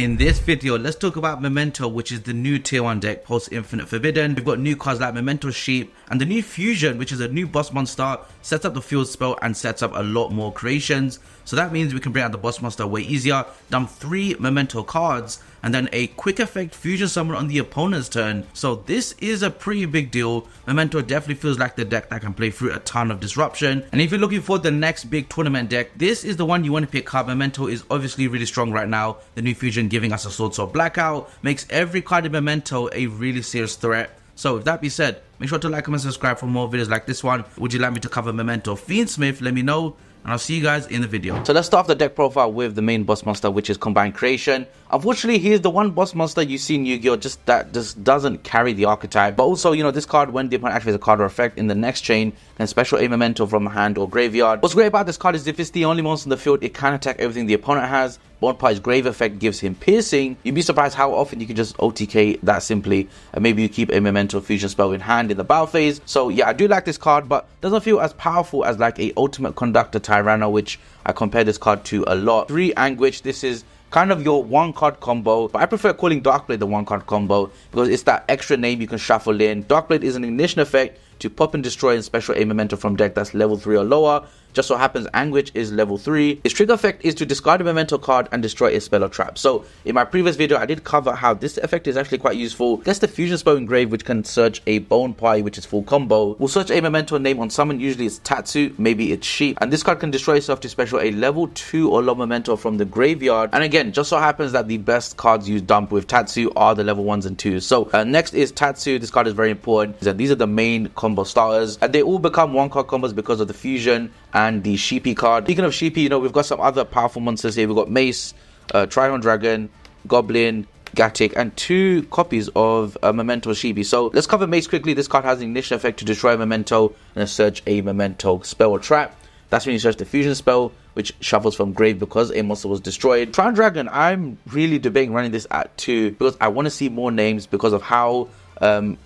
In this video, let's talk about Memento, which is the new tier 1 deck post Infinite Forbidden. We've got new cards like Memento Sheep and the new Fusion, which is a new boss monster, sets up the field spell and sets up a lot more creations. So that means we can bring out the boss monster way easier, dump 3 Memento cards, and then a quick effect Fusion summon on the opponent's turn. So this is a pretty big deal. Memento definitely feels like the deck that can play through a ton of disruption. And if you're looking for the next big tournament deck, this is the one you want to pick up. Memento is obviously really strong right now. The new Fusion giving us a Sword Sword Blackout makes every card in Memento a really serious threat. So with that being said, make sure to like, comment, subscribe for more videos like this one. Would you like me to cover Memento Fiendsmith? Let me know, and I'll see you guys in the video. So let's start off the deck profile with the main boss monster, which is Combined Creation. Unfortunately, he is the one boss monster you see in Yu-Gi-Oh! That just doesn't carry the archetype. But also, you know, this card, when the opponent activates a card or effect in the next chain, can special a Memento from hand or graveyard. What's great about this card is if it's the only monster in the field, it can attack everything the opponent has. Bonfire's Grave effect gives him piercing. You'd be surprised how often you can just OTK that simply, and maybe you keep a Memento Fusion spell in hand in the battle phase. So yeah, I do like this card, but doesn't feel as powerful as like a Ultimate Conductor Tyranno, which I compare this card to a lot. 3 Anguish, this is kind of your 1-card combo, but I prefer calling Darkblade the 1-card combo because it's that extra name you can shuffle in. Darkblade is an ignition effect to pop and destroy and special a Memento from deck that's level 3 or lower. Just so happens Anguish is level 3. Its trigger effect is to discard a Memento card and destroy a spell or trap. So in my previous video, I did cover how this effect is actually quite useful. Gets the Fusion spell engraved, which can search a Bone Pie, which is full combo. We'll search a Memento name on summon, usually it's Tatsu, maybe it's Sheep. And this card can destroy itself to special a level 2 or low Memento from the graveyard. And again, just so happens that the best cards you dump with Tatsu are the level 1s and 2s. So next is Tatsu. This card is very important. These are the main combo starters. And they all become 1-card combos because of the Fusion and the Shleepy card. Speaking of Shleepy, you know, we've got some other powerful monsters here. We've got Mace, Trihorn Dragon, Goblin, Gatic, and 2 copies of Memento Shleepy. So let's cover Mace quickly. This card has an ignition effect to destroy a Memento and search a Memento spell or trap. That's when you search the Fusion spell, which shuffles from grave because a monster was destroyed. Trihorn Dragon, I'm really debating running this at 2 because I want to see more names because of how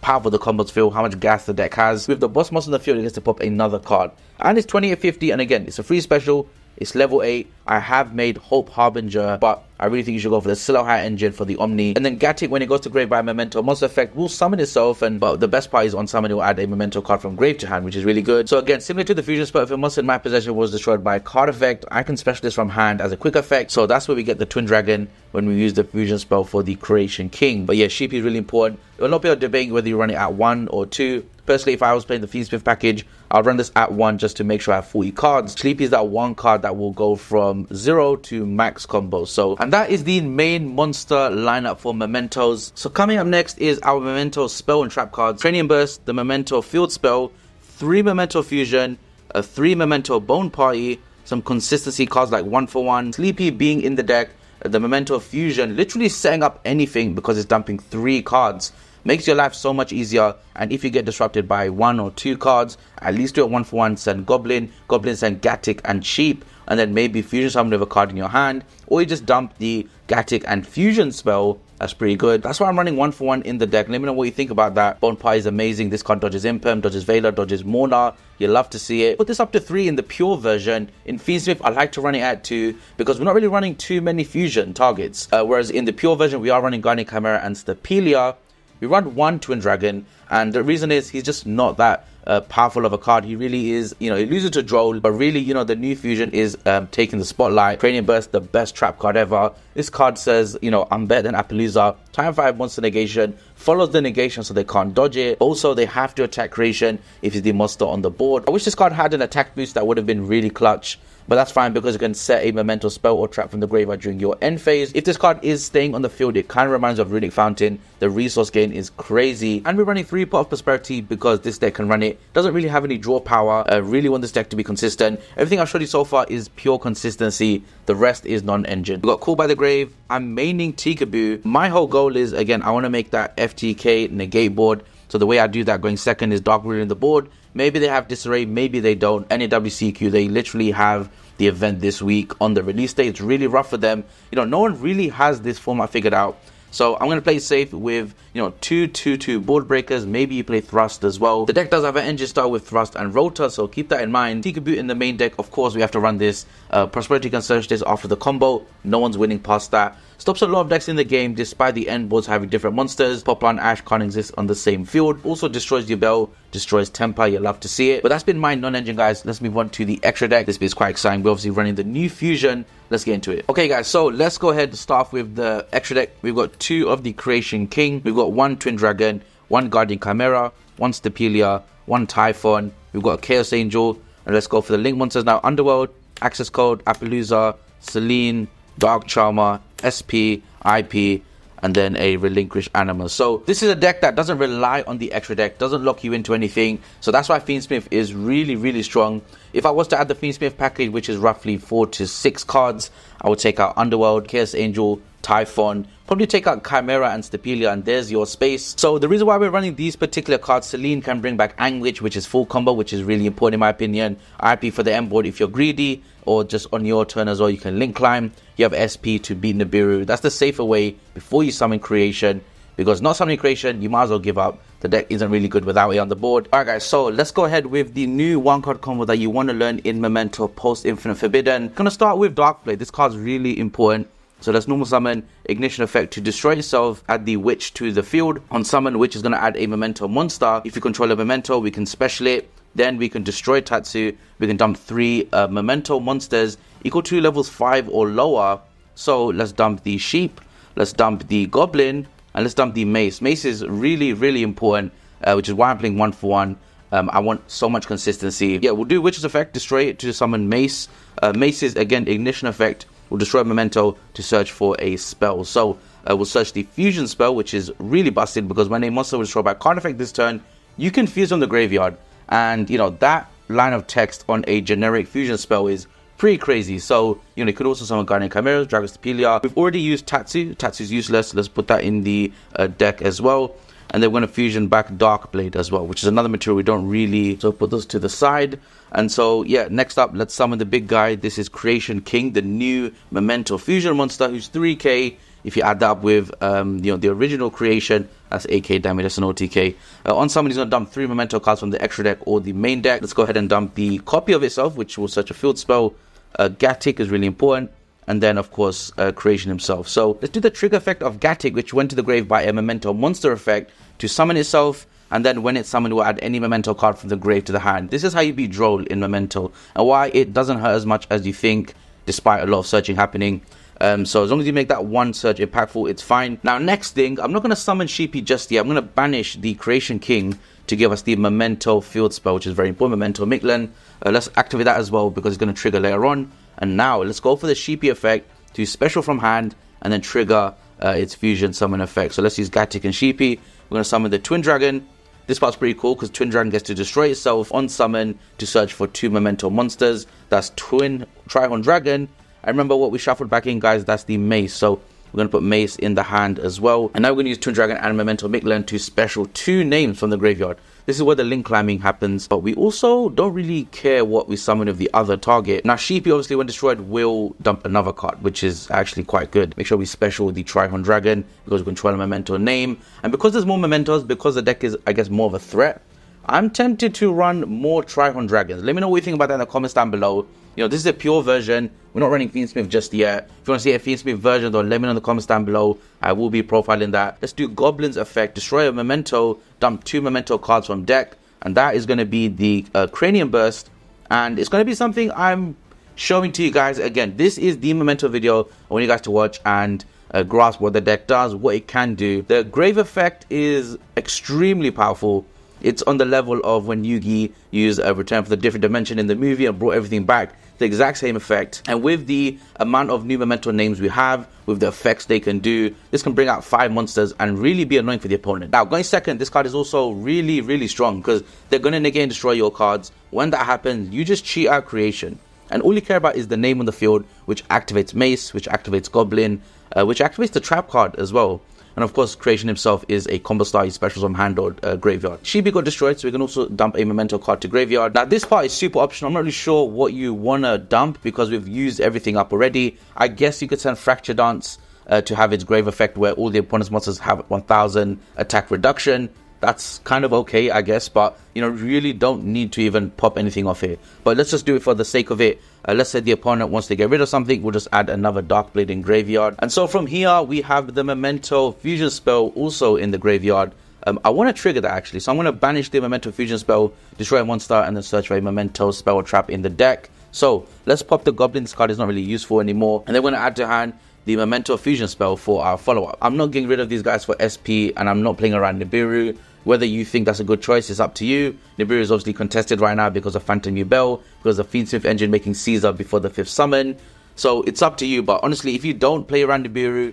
powerful the combos feel, how much gas the deck has. With the boss monster in the field, it gets to pop another card, and it's 2850, and again, it's a free special. It's level 8. I have made Hope Harbinger, but I really think you should go for the Silhouhatte engine for the Omni. And then Gatic, when it goes to grave by Memento monster effect, will summon itself, but the best part is on summon it will add a Memento card from grave to hand, which is really good. So again, similar to the Fusion spell, if a monster in my possession was destroyed by a card effect, I can special this from hand as a quick effect. So that's where we get the Twin Dragon when we use the Fusion spell for the Creation King. But yeah, Sheep is really important. There will not be a debate whether you run it at 1 or 2. Personally, if I was playing the Fiendsmith package, I'll run this at 1 just to make sure I have 40 cards. Shleepy is that 1 card that will go from 0 to max combo. So, and that is the main monster lineup for Mementos. So coming up next is our Memento spell and trap cards. Cranium Burst, the Memento field spell, 3 Memento Fusion, a 3 Memento Bone Party, some consistency cards like 1-for-1, Shleepy being in the deck, the Memento Fusion literally setting up anything because it's dumping 3 cards. Makes your life so much easier, and if you get disrupted by 1 or 2 cards, at least do it 1-for-1, send Goblin, send Gatic and Sheep, and then maybe Fusion summon with a card in your hand, or you just dump the Gatic and Fusion spell. That's pretty good. That's why I'm running 1-for-1 in the deck. Let me know what you think about that. Bone Pie is amazing. This card dodges Imperm, dodges Veiler, dodges Mornar. You love to see it. Put this up to 3 in the pure version. In Fiendsmith, I like to run it at 2 because we're not really running too many Fusion targets. Whereas in the pure version, we are running Guardian Chimera and Stapelia. We run 1 Twin Dragon, and the reason is he's just not that powerful of a card. He really is, you know, he loses to Droll, but really, you know, the new Fusion is taking the spotlight. Cranium Burst, the best trap card ever. This card says, you know, I'm better than Appaloosa. Time 5 monster negation, follows the negation so they can't dodge it. Also, they have to attack creation if it's the monster on the board. I wish this card had an attack boost that would have been really clutch. But that's fine because you can set a Memento spell or trap from the graveyard during your end phase. If this card is staying on the field, it kind of reminds me of Runic Fountain. The resource gain is crazy. And we're running 3 Pot of Prosperity because this deck can run it. Doesn't really have any draw power. I really want this deck to be consistent. Everything I've showed you so far is pure consistency. The rest is non-engine. We got Call by the Grave. I'm maining Tikaboo. My whole goal is, again, I want to make that FTK negate board. So the way I do that going second is Dark Ruler in the board. Maybe they have Disarray, maybe they don't. NAWCQ, they literally have the event this week on the release day. It's really rough for them. You know, no one really has this format figured out. So I'm going to play safe with, you know, 2/2/2 board breakers. Maybe you play Thrust as well. The deck does have an engine style with Thrust and Rotor, so keep that in mind. Tikaboo in the main deck, of course, we have to run this. Prosperity can search this after the combo. No one's winning past that. Stops a lot of decks in the game despite the end boards having different monsters. Poplar and Ash can't exist on the same field. Also destroys your Bell, destroys Temper, you love to see it. But that's been my non-engine, guys. Let's move on to the extra deck. This bit is quite exciting. We're obviously running the new fusion. Let's get into it. Okay guys, so let's go ahead and start off with the extra deck. We've got 2 of the Creation King. We've got 1 Twin Dragon, 1 Guardian Chimera, 1 Stapelia, 1 Typhon. We've got a Chaos Angel. And let's go for the link monsters now. Underworld, Access Code, Appaloosa, Selene, Dark Charmer, SP, IP, and then a Relinquished Animal. So this is a deck that doesn't rely on the extra deck, doesn't lock you into anything. So that's why Fiendsmith is really strong. If I was to add the Fiendsmith package, which is roughly 4 to 6 cards, I would take out Underworld, Chaos Angel, Typhon, probably take out Chimera and Stapelia, and there's your space. So the reason why we're running these particular cards, Selene can bring back Anguish, which is full combo, which is really important in my opinion. IP for the end board if you're greedy, or just on your turn as well, you can link climb. You have SP to beat Nibiru. That's the safer way before you summon Creation, because not summoning Creation, you might as well give up. The deck isn't really good without it on the board. Alright guys, so let's go ahead with the new 1-card combo that you want to learn in Memento post Infinite Forbidden. Gonna start with Darkblade. This card's really important. So let's normal summon Ignition Effect to destroy itself, add the Witch to the field. On summon, Witch is going to add a Memento monster. If you control a Memento, we can special it. Then we can destroy Tatsu. We can dump 3 Memento monsters equal to levels 5 or lower. So let's dump the Sheep, let's dump the Goblin, and let's dump the Mace. Mace is really important, which is why I'm playing 1 for 1. I want so much consistency. Yeah, we'll do Witch's Effect, destroy it to summon Mace. Mace is, again, Ignition Effect. We'll destroy Memento to search for a spell. So we'll search the Fusion spell, which is really busted because when a monster will destroy by card effect this turn, you can fuse on the graveyard. And, you know, that line of text on a generic Fusion spell is pretty crazy. So, you know, you could also summon Guardian Chimera, Dragon Stapelia. We've already used Tatsu. Tatsu's useless. Let's put that in the deck as well. And then we're going to fusion back Darkblade as well, which is another material we don't really... So put those to the side. And so, yeah, next up, let's summon the big guy. This is Creation King, the new Memento Fusion monster, who's 3k. If you add that up with, you know, the original Creation, that's 8k damage, that's an OTK. On summon, he's going to dump 3 Memento cards from the extra deck or the main deck. Let's go ahead and dump the copy of itself, which will search a field spell. Gatic is really important. And then, of course, Creation himself. So let's do the trigger effect of Gatic, which went to the grave by a Memento monster effect to summon itself. And then when it's summoned, we'll add any Memento card from the grave to the hand. This is how you beat Droll in Memento, and why it doesn't hurt as much as you think, despite a lot of searching happening. So as long as you make that one search impactful, it's fine. Now, next thing, I'm not going to summon Shleepy just yet. I'm going to banish the Creation King to give us the Memento field spell, which is very important. Memento Mictlan. Let's activate that as well because it's going to trigger later on. And now let's go for the Shleepy effect to special from hand and then trigger its fusion summon effect. So let's use Gatic and Shleepy. We're going to summon the Twin Dragon. This part's pretty cool because Twin Dragon gets to destroy itself on summon to search for 2 Memento monsters. That's Twin Trihorn Dragon. I remember what we shuffled back in, guys. That's the Mace. So we're going to put Mace in the hand as well. And now we're going to use Twin Dragon and Memento Mictlan to special 2 names from the graveyard. This is where the link climbing happens, but we also don't really care what we summon of the other target. Now, Shleepy, obviously, when destroyed, will dump another card, which is actually quite good. Make sure we special the Trihorn Dragon because we control a Memento name. And because there's more Mementos, because the deck is, I guess, more of a threat, I'm tempted to run more Trihorn Dragons. Let me know what you think about that in the comments down below. You know, this is a pure version. We're not running Fiendsmith just yet. If you want to see a Fiendsmith version, though, let me know in the comments down below. I will be profiling that. Let's do Goblin's effect. Destroy a Memento. Dump 2 Memento cards from deck. And that is going to be the Cranium Burst. And it's going to be something I'm showing to you guys. Again, this is the Memento video. I want you guys to watch and grasp what the deck does, what it can do. The Grave effect is extremely powerful. It's on the level of when Yugi used a Return for the Different Dimension in the movie and brought everything back. The exact same effect. And with the amount of new Memento names we have, with the effects they can do, this can bring out 5 monsters and really be annoying for the opponent. Now, going second, this card is also really strong because they're going to negate and destroy your cards. When that happens, you just cheat out Creation. And all you care about is the name on the field, which activates Mace, which activates Goblin, which activates the Trap card as well. And of course, Creation himself is a combo star. He specials from hand or graveyard. Shleepy got destroyed, so we can also dump a Memento card to graveyard. Now, this part is super optional. I'm not really sure what you want to dump because we've used everything up already. I guess you could send Fracture Dance to have its grave effect where all the opponent's monsters have 1000 attack reduction. that's kind of okay, I guess, but you know, really don't need to even pop anything off here. But let's just do it for the sake of it. Let's say the opponent wants to get rid of something, we'll just add another Dark Blade in graveyard. And so from here we have the Memento Fusion spell also in the graveyard. I want to trigger that actually, so I'm going to banish the Memento Fusion spell, destroy a monster, and then search for a Memento spell or trap in the deck. So let's pop the Goblins card, it's not really useful anymore, and then we're going to add to hand the Memento Fusion spell for our follow-up. I'm not getting rid of these guys for SP, and I'm not playing around Nibiru. Whether you think that's a good choice is up to you. Nibiru is obviously contested right now because of Phantom Bell, because of Fiendsmith Engine making Caesar before the 5th summon. So it's up to you, but honestly, if you don't play around Nibiru,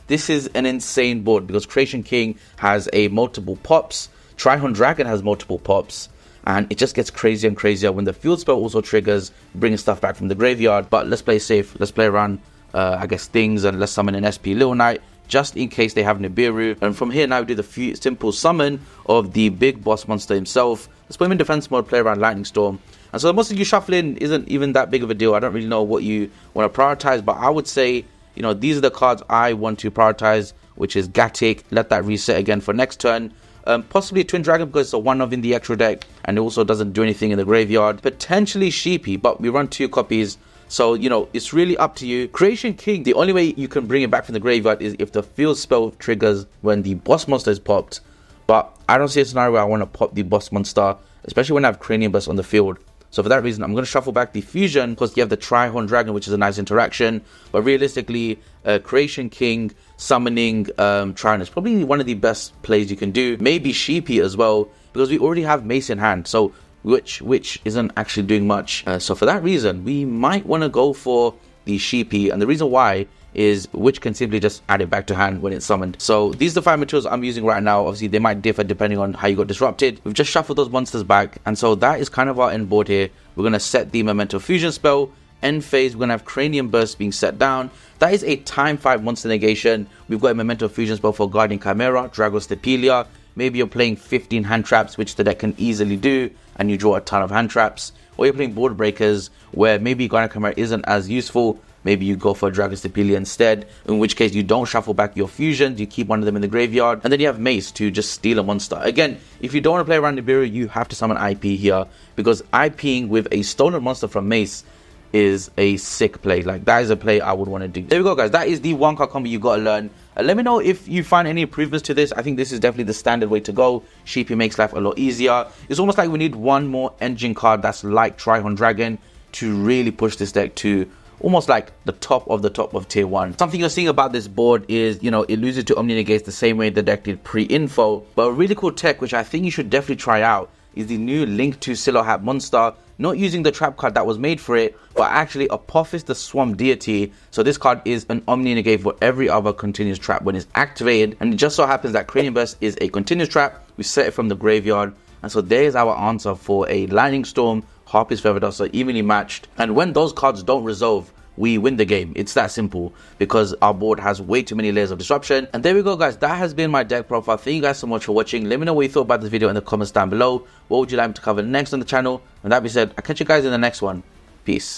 this is an insane board because Creation King has a multiple pops, Trihorn Dragon has multiple pops, and it just gets crazier and crazier when the field spell also triggers, bringing stuff back from the graveyard. But let's play safe, let's play around, I guess, things, and let's summon an SP Little Knight, just in case they have Nibiru. And from here now we do the simple summon of the big boss monster himself. Let's put him in defense mode, play around Lightning Storm. And so the monster you shuffle in isn't even that big of a deal. I don't really know what you want to prioritize, but I would say, you know, these are the cards I want to prioritize, which is Gatic. Let that reset again for next turn. Possibly a Twin Dragon because it's a 1-of in the extra deck, and it also doesn't do anything in the graveyard. Potentially Shleepy, but we run 2 copies. So, you know, it's really up to you. Creation King, the only way you can bring it back from the graveyard is if the field spell triggers when the boss monster is popped. But I don't see a scenario where I want to pop the boss monster, especially when I have Cranium Burst on the field. So for that reason, I'm going to shuffle back the Fusion because you have the Trihorn Dragon, which is a nice interaction. But realistically, Creation King summoning Trihorn is probably one of the best plays you can do. Maybe Shleepy as well, because we already have Mace in hand. So which isn't actually doing much. So for that reason, we might want to go for the Shleepy. And the reason why is Witch can simply just add it back to hand when it's summoned. So these are the 5 materials I'm using right now. Obviously they might differ depending on how you got disrupted. We've just shuffled those monsters back, and so that is kind of our end board here. We're going to set the Memento Fusion spell. End phase, we're going to have Cranium Burst being set down. That is a time 5 monster negation. We've got a Memento Fusion spell for Guardian Chimera, Dragostepelia. Maybe you're playing 15 hand traps, which the deck can easily do, and you draw a ton of hand traps. Or you're playing board breakers, where maybe Guardian Chimera isn't as useful. Maybe you go for Dragostepelia instead, in which case you don't shuffle back your fusions, you keep one of them in the graveyard, and then you have Mace to just steal a monster. Again, if you don't want to play around Nibiru, you have to summon IP here, because IPing with a stolen monster from Mace is a sick play. Like, that is a play I would want to do. There we go, guys. That is the 1-card combo you got to learn. Let me know if you find any improvements to this. I think this is definitely the standard way to go. Shleepy makes life a lot easier. It's almost like we need one more engine card that's like Trihorn Dragon to really push this deck to almost like the top of tier 1. Something you're seeing about this board is, you know, it loses to Omni Negates the same way the deck did pre-info. But a really cool tech, which I think you should definitely try out, is the new Link to Silhouhatte Monster. Not using the trap card that was made for it, but actually Apophis the Swamp Deity. So this card is an Omni Negate for every other continuous trap when it's activated. And it just so happens that Cranium Burst is a continuous trap. We set it from the graveyard. And so there's our answer for a Lightning Storm, Harpy's Feather Duster, evenly matched. And when those cards don't resolve, we win the game. It's that simple, because our board has way too many layers of disruption. And there we go, guys. That has been my deck profile. Thank you guys so much for watching. Let me know what you thought about this video in the comments down below. What would you like me to cover next on the channel? And that being said, I'll catch you guys in the next one. Peace.